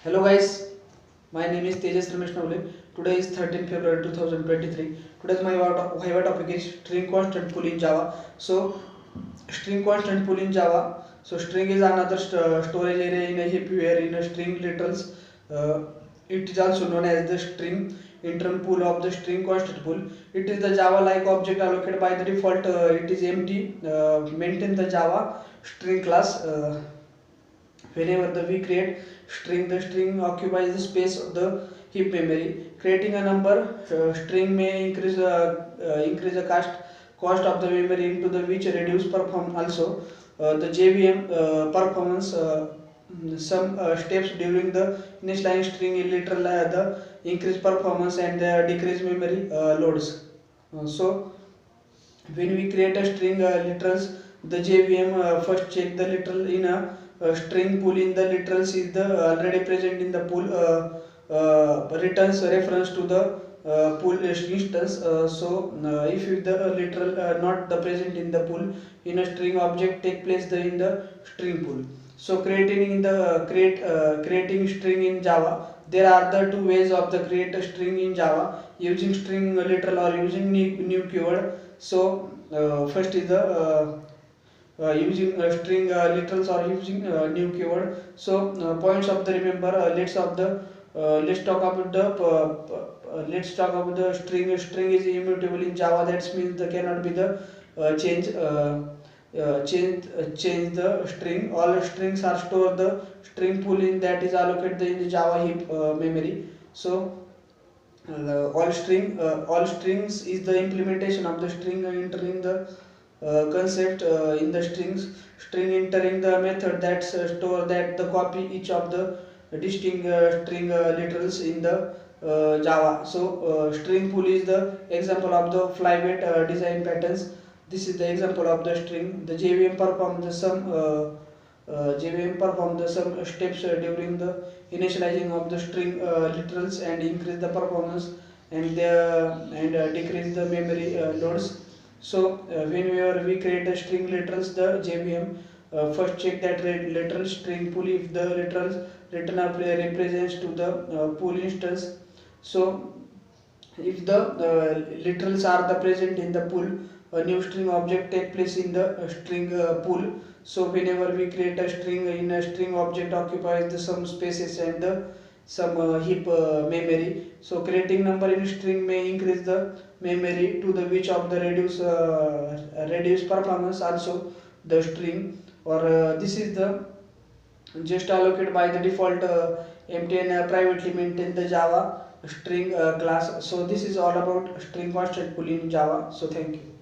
Hello guys, my name is Tejas Ramesh Navle. Today is 13 February 2023. Today's my Viva topic is string constant pool in Java. So string constant pool in Java. So string is another storage area in a heap where in a string literals. It is also known as the string internal pool of the string constant pool. It is the Java-like object allocated by the default. It is empty. Maintain the Java string class. Whenever we create string, the string occupies the space of the heap memory. Creating a number string may increase the cost of the memory into the which reduce perform also the JVM performance. Some steps during the initializing string in literal the increase performance and the decrease memory loads. So when we create a string literals, the JVM first check the literal in a string pool in the literals is the already present in the pool, returns reference to the pool instance. If the literal not the present in the pool in a string object take place the in the string pool. So creating in the creating string in Java, there are the two ways of the create a string in Java, using string literal or using new keyword. So first is the using string literals or using new keyword. So points of the remember, let's talk about the string is immutable in Java. That means there cannot be the change the string. All strings are stored the string pool in that is allocated in the Java heap memory. So all strings is the implementation of the string entering the concept in the string entering the method that store that the copy each of the distinct string literals in the Java. So string pool is the example of the flyweight design patterns. This is the example of the string. The JVM perform the some steps during the initializing of the string literals and increase the performance and decrease the memory loads. So whenever we create a string literals, the JVM first check that literal string pool if the literals return represents to the pool instance. So if the literals are the present in the pool, a new string object take place in the string pool. So whenever we create a string in a string object occupies the some spaces and the some heap memory. So creating number in string may increase the memory to the which of the reduce performance also the string, or this is the just allocated by the default empty and privately maintain the Java string class. So this is all about string constant pool in Java. So thank you.